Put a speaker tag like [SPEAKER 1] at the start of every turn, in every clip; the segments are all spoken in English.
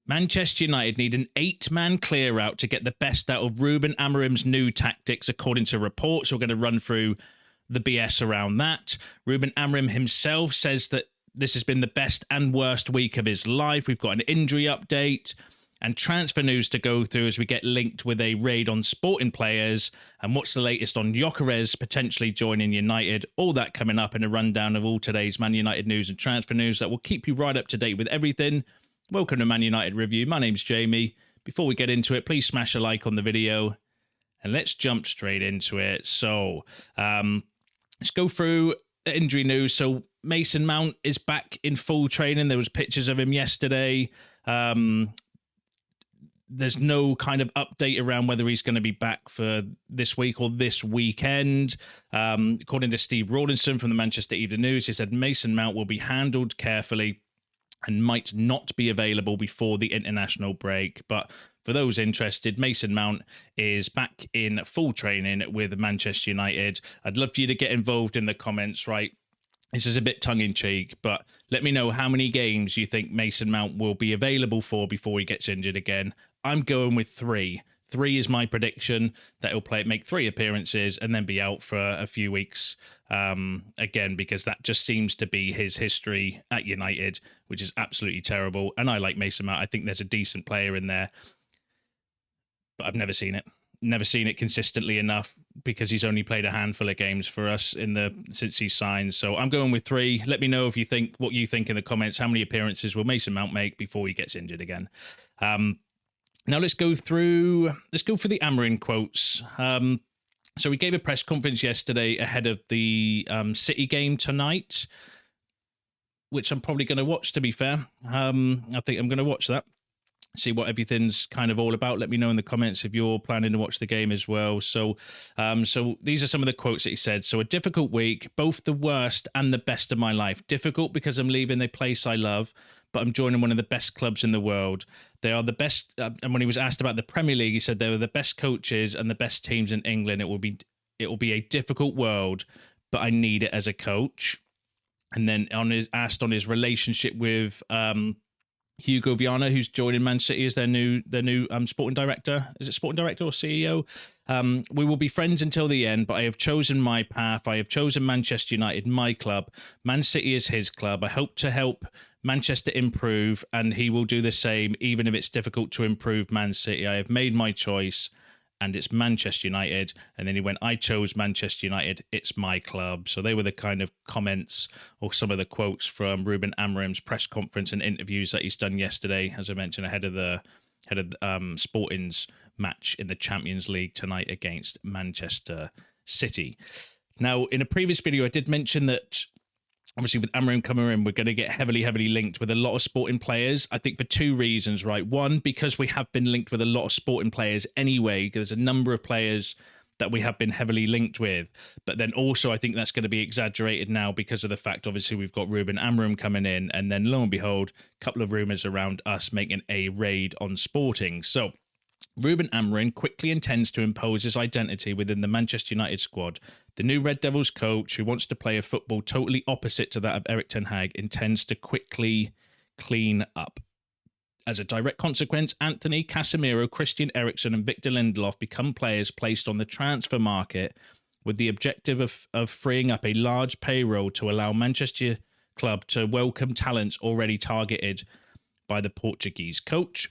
[SPEAKER 1] Manchester United need an 8-man clear-out to get the best out of Ruben Amorim's new tactics, according to reports. We're going to run through the BS around that. Ruben Amorim himself says that this has been the best and worst week of his life. We've got an injury update and transfer news to go through as we get linked with a raid on Sporting players. And what's the latest on Gyokeres potentially joining United? All that coming up in a rundown of all today's Man United news and transfer news that will keep you right up to date with everything. Welcome to Man United Review. My name's Jamie. Before we get into it, please smash a like on the video and let's jump straight into it. So let's go through the injury news. So Mason Mount is back in full training. There was pictures of him yesterday. There's no kind of update around whether he's going to be back for this week or this weekend. According to Steve Rawlinson from the Manchester Evening News, he said Mason Mount will be handled carefully and might not be available before the international break. But for those interested, Mason Mount is back in full training with Manchester United. I'd love for you to get involved in the comments, right? This is a bit tongue-in-cheek, but let me know how many games you think Mason Mount will be available for before he gets injured again. I'm going with 3. 3 is my prediction that he'll make 3 appearances and then be out for a few weeks again, because that just seems to be his history at United, which is absolutely terrible. And I like Mason Mount. I think there's a decent player in there, but I've never seen it. Never seen it consistently enough because he's only played a handful of games for us since he signed. So I'm going with 3. Let me know if you think what you think in the comments. How many appearances will Mason Mount make before he gets injured again? Now let's go for the Amorim quotes. So he gave a press conference yesterday ahead of the City game tonight, which I'm probably going to watch, to be fair. I think I'm going to watch that, see what everything's kind of all about. Let me know in the comments if you're planning to watch the game as well. So these are some of the quotes that he said. So, a difficult week, both the worst and the best of my life. Difficult because I'm leaving the place I love, but I'm joining one of the best clubs in the world. They are the best. And when he was asked about the Premier League, he said they were the best coaches and the best teams in England. It will be a difficult world, but I need it as a coach. And then asked on his relationship with Hugo Viana, who's joining Man City as their new sporting director. Is it sporting director or CEO? We will be friends until the end, but I have chosen my path. I have chosen Manchester United, my club. Man City is his club. I hope to help Manchester improve, and he will do the same, even if it's difficult to improve Man City. I have made my choice, and it's Manchester United. And then he went, I chose Manchester United. It's my club. So they were the kind of comments or some of the quotes from Ruben Amorim's press conference and interviews that he's done yesterday, as I mentioned, ahead of Sporting's match in the Champions League tonight against Manchester City. Now, in a previous video, I did mention that obviously with Amorim coming in, we're going to get heavily linked with a lot of Sporting players. I think for 2 reasons, right? One, because we have been linked with a lot of Sporting players anyway. There's a number of players that we have been heavily linked with. But then also I think that's going to be exaggerated now because of the fact, obviously, we've got Ruben Amorim coming in. And then lo and behold, a couple of rumours around us making a raid on Sporting. So Ruben Amorim quickly intends to impose his identity within the Manchester United squad. The new Red Devils coach, who wants to play a football totally opposite to that of Erik ten Hag, intends to quickly clean up. As a direct consequence, Anthony, Casemiro, Christian Eriksen and Victor Lindelof become players placed on the transfer market with the objective of freeing up a large payroll to allow Manchester club to welcome talents already targeted by the Portuguese coach.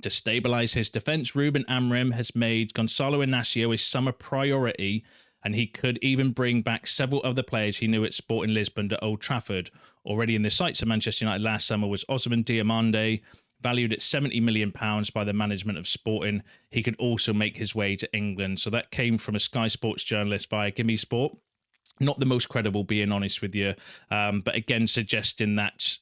[SPEAKER 1] To stabilise his defence, Ruben Amorim has made Gonçalo Inácio a summer priority, and he could even bring back several other players he knew at Sporting Lisbon to Old Trafford. Already in the sights of Manchester United last summer was Ousmane Diomande, valued at £70 million by the management of Sporting. He could also make his way to England. So that came from a Sky Sports journalist via Gimme Sport. Not the most credible, being honest with you, but again suggesting that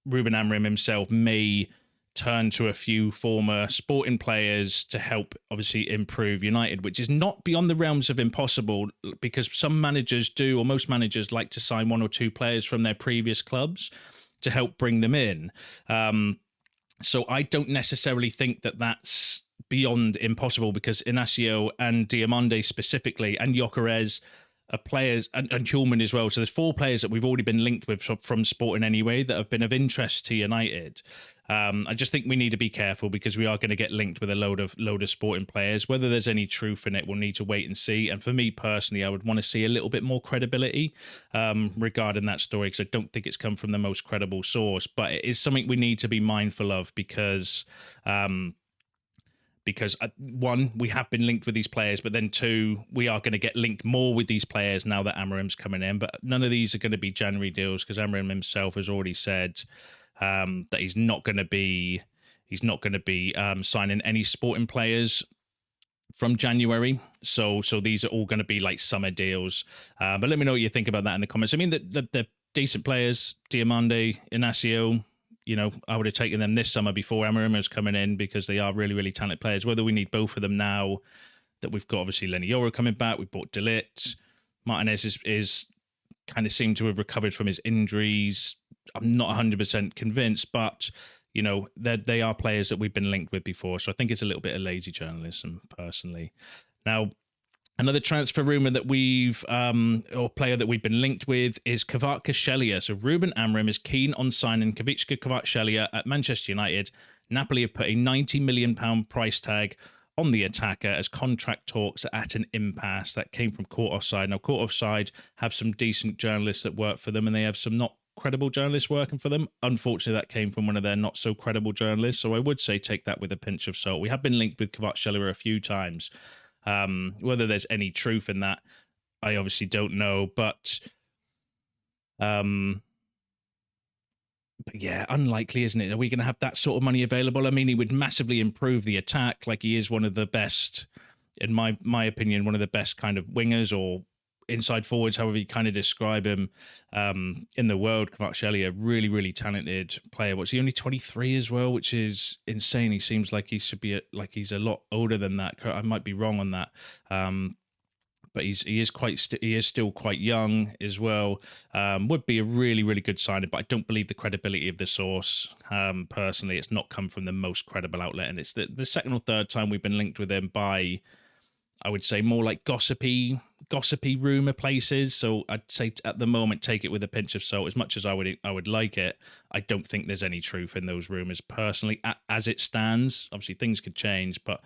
[SPEAKER 1] Ruben Amorim himself may turn to a few former Sporting players to help obviously improve United, which is not beyond the realms of impossible, because some managers do, or most managers like to sign 1 or 2 players from their previous clubs to help bring them in. So I don't necessarily think that that's beyond impossible, because Inácio and Diomande specifically, and Gyokeres, players, and Hulman as well. So there's 4 players that we've already been linked with from Sporting anyway that have been of interest to United. I just think we need to be careful because we are going to get linked with a load of Sporting players. Whether there's any truth in it, we'll need to wait and see. And for me personally, I would want to see a little bit more credibility regarding that story, because I don't think it's come from the most credible source. But it is something we need to be mindful of because one, we have been linked with these players, but then 2, we are going to get linked more with these players now that Amorim's coming in. But none of these are going to be January deals because Amorim himself has already said that he's not going to be signing any Sporting players from January. So these are all going to be like summer deals. But let me know what you think about that in the comments. I mean, the decent players, Diamande, Inacio. I would have taken them this summer before Amorim was coming in because they are really, really talented players. Whether we need both of them now that we've got, obviously, Lenny Yoro coming back, we bought De Ligt. Martinez is kind of seemed to have recovered from his injuries. I'm not 100% convinced, but, they are players that we've been linked with before. So I think it's a little bit of lazy journalism, personally. Now, another transfer rumor that or player that we've been linked with is Kvaratskhelia. So Ruben Amorim is keen on signing Kvaratskhelia at Manchester United. Napoli have put a £90 million price tag on the attacker as contract talks are at an impasse. That came from Court Offside. Now, Court Offside have some decent journalists that work for them, and they have some not credible journalists working for them. Unfortunately, that came from one of their not so credible journalists. So I would say take that with a pinch of salt. We have been linked with Kvaratskhelia a few times. Whether there's any truth in that, I obviously don't know. But yeah, unlikely, isn't it? Are we going to have that sort of money available? I mean, he would massively improve the attack. Like, he is one of the best, in my opinion, one of the best kind of wingers or inside forwards, however you kind of describe him, in the world. Kvaratskhelia, really, really talented player. What's he, only 23 as well, which is insane. He seems like he should be he's a lot older than that. I might be wrong on that. But he is still quite young as well. Would be a really, really good signing, but I don't believe the credibility of the source. Personally, it's not come from the most credible outlet, and it's the second or third time we've been linked with him by, I would say, more like gossipy rumor places. So I'd say at the moment, take it with a pinch of salt. As much as I would like it, I don't think there's any truth in those rumors personally as it stands. Obviously, things could change, but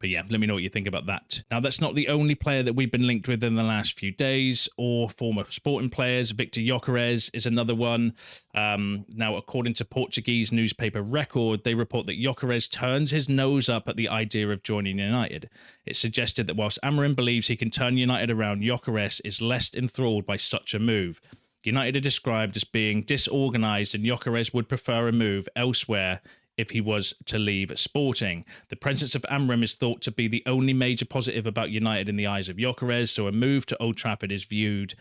[SPEAKER 1] yeah, let me know what you think about that. Now, that's not the only player that we've been linked with in the last few days, or former Sporting players. Viktor Gyökeres is another one. Now, according to Portuguese newspaper Record, they report that Gyökeres turns his nose up at the idea of joining United. It suggested that whilst Amorim believes he can turn United around, Gyökeres is less enthralled by such a move. United are described as being disorganised, and Gyökeres would prefer a move elsewhere if he was to leave Sporting. The presence of Amorim is thought to be the only major positive about United in the eyes of Gyokeres, so a move to Old Trafford is viewed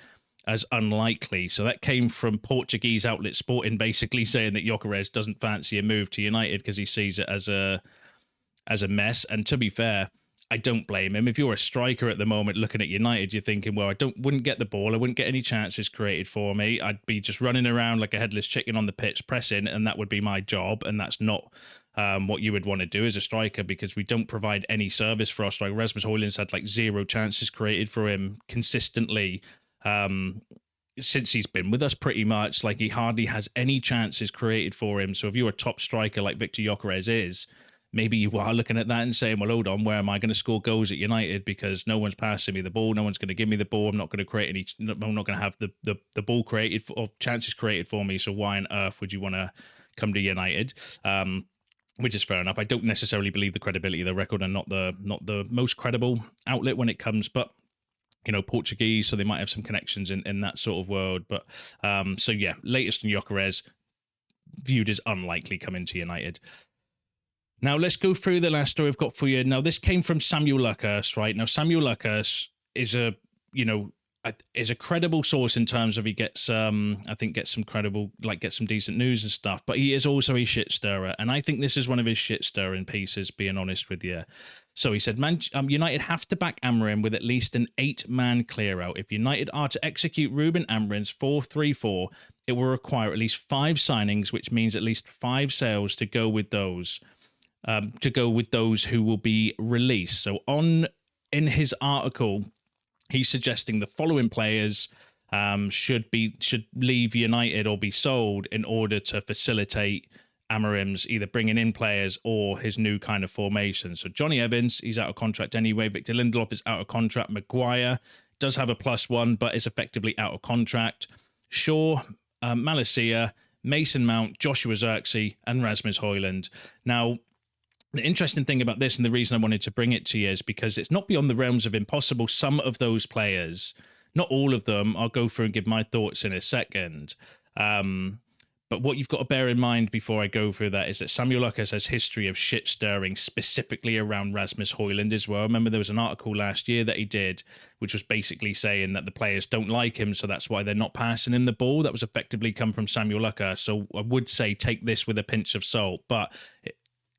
[SPEAKER 1] as unlikely. So that came from Portuguese outlet Sporting, basically saying that Gyokeres doesn't fancy a move to United because he sees it as a mess. And to be fair, I don't blame him. If you're a striker at the moment looking at United, you're thinking, well, wouldn't get the ball. I wouldn't get any chances created for me. I'd be just running around like a headless chicken on the pitch, pressing, and that would be my job. And that's not what you would want to do as a striker, because we don't provide any service for our striker. Rasmus Højlund's had like 0 chances created for him consistently since he's been with us, pretty much. Like, he hardly has any chances created for him. So if you're a top striker like Viktor Gyökeres is, maybe you are looking at that and saying, well, hold on, where am I going to score goals at United? Because no one's passing me the ball. No one's going to give me the ball. I'm not going to create I'm not going to have the ball created or chances created for me. So why on earth would you want to come to United? Which is fair enough. I don't necessarily believe the credibility of the Record, and not the most credible outlet when it comes, but Portuguese, so they might have some connections in that sort of world. But so yeah, latest on Gyokeres, viewed as unlikely coming to United. Now, let's go through the last story I've got for you. Now, this came from Samuel Luckhurst, right? Now, Samuel Luckhurst is a credible source in terms of he gets some decent news and stuff, but he is also a shit stirrer. And I think this is one of his shit stirring pieces, being honest with you. So he said, United have to back Amorim with at least an 8-man clear out. If United are to execute Ruben Amorim's 4-3-4, it will require at least 5 signings, which means at least 5 sales to go with those. Who will be released. So in his article, He's suggesting the following players should leave United or be sold in order to facilitate Amorim's either bringing in players or his new kind of formation. So Johnny Evans, he's out of contract anyway. Victor Lindelof is out of contract. Maguire does have a +1, but is effectively out of contract. Shaw, Malacia, Mason Mount, Joshua Zirkzee, and Rasmus Højlund. Now, the interesting thing about this, and the reason I wanted to bring it to you, is because it's not beyond the realms of impossible. Some of those players, not all of them, I'll go through and give my thoughts in a second. But what you've got to bear in mind before I go through that is that Samuel Luckers has history of shit stirring, specifically around Rasmus Højlund as well. I remember there was an article last year that he did, which was basically saying that the players don't like him, so that's why they're not passing him the ball. That was effectively come from Samuel Luckers. So I would say take this with a pinch of salt, but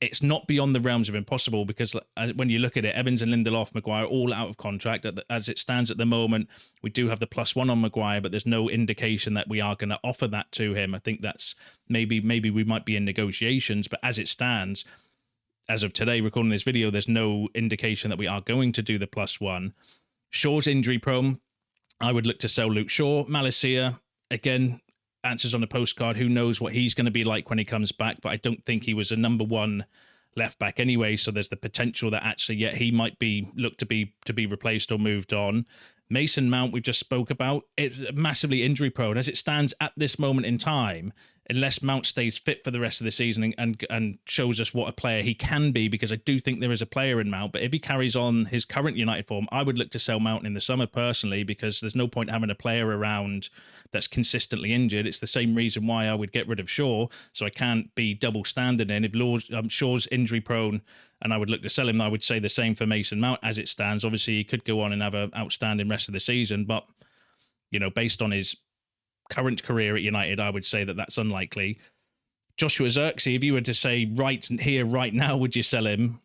[SPEAKER 1] it's not beyond the realms of impossible, because when you look at it, Evans and Lindelof, Maguire, all out of contract. As it stands at the moment, we do have the +1 on Maguire, but there's no indication that we are going to offer that to him. I think that's maybe we might be in negotiations, but as it stands, as of today, recording this video, there's no indication that we are going to do the +1. Shaw's injury prone. I would look to sell Luke Shaw. Malacia, again, answers on the postcard. Who knows what he's going to be like when he comes back, but I don't think he was a number 1 left back anyway, so there's the potential that actually he might be looked to be replaced or moved on. Mason Mount, we've just spoke about, it massively injury prone as it stands at this moment in time, unless Mount stays fit for the rest of the season and shows us what a player he can be, because I do think there is a player in Mount. But if he carries on his current United form, I would look to sell Mount in the summer personally, because there's no point having a player around that's consistently injured. It's the same reason why I would get rid of Shaw, so I can't be double standard in. If Shaw's injury prone and I would look to sell him, I would say the same for Mason Mount as it stands. Obviously, he could go on and have an outstanding rest of the season, but based on his current career at United, I would say that that's unlikely. Joshua Zirkzee, if you were to say right here, right now, would you sell him?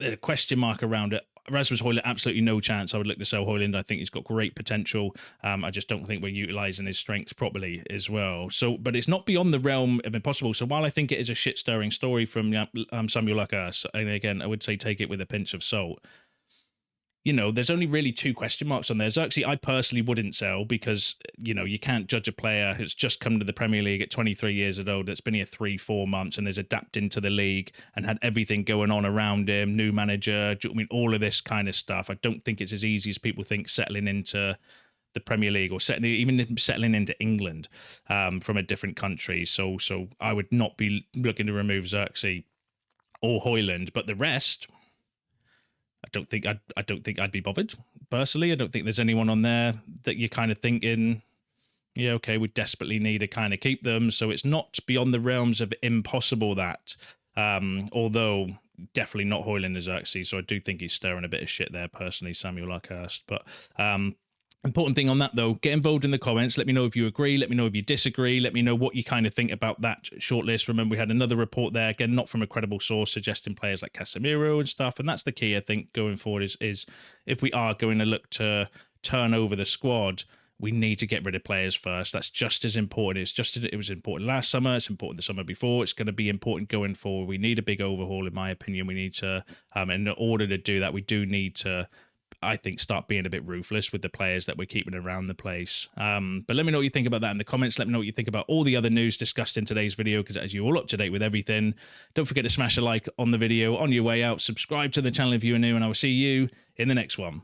[SPEAKER 1] A question mark around it. Rasmus Højlund, absolutely no chance. I would look to sell Højlund. I think he's got great potential. I just don't think we're utilising his strengths properly as well. So, but it's not beyond the realm of impossible. So while I think it is a shit-stirring story from Samuel Luckers, and again, I would say take it with a pinch of salt, there's only really 2 question marks on there. Zirkzee, I personally wouldn't sell, because, you can't judge a player who's just come to the Premier League at 23 years old, that's been here 3-4 months and has adapted to the league and had everything going on around him, new manager, all of this kind of stuff. I don't think it's as easy as people think settling into the Premier League, or even settling into England from a different country. So I would not be looking to remove Zirkzee or Højlund, but the rest, I don't think I'd be bothered personally. I don't think there's anyone on there that you're kind of thinking, yeah, okay, we desperately need to kind of keep them. So it's not beyond the realms of impossible that, although definitely not Højlund and Zirkzee. So I do think he's stirring a bit of shit there personally, Samuel Luckers. But important thing on that, though, get involved in the comments. Let me know if you agree. Let me know if you disagree. Let me know what you kind of think about that shortlist. Remember, we had another report there, again, not from a credible source, suggesting players like Casemiro and stuff. And that's the key, I think, going forward is if we are going to look to turn over the squad, we need to get rid of players first. That's just as important. It's just as it was important last summer. It's important the summer before. It's going to be important going forward. We need a big overhaul, in my opinion. We need to, in order to do that, we do need to, I think, start being a bit ruthless with the players that we're keeping around the place. But let me know what you think about that in the comments. Let me know what you think about all the other news discussed in today's video, because as you're all up to date with everything, don't forget to smash a like on the video on your way out. Subscribe to the channel if you are new, and I will see you in the next one.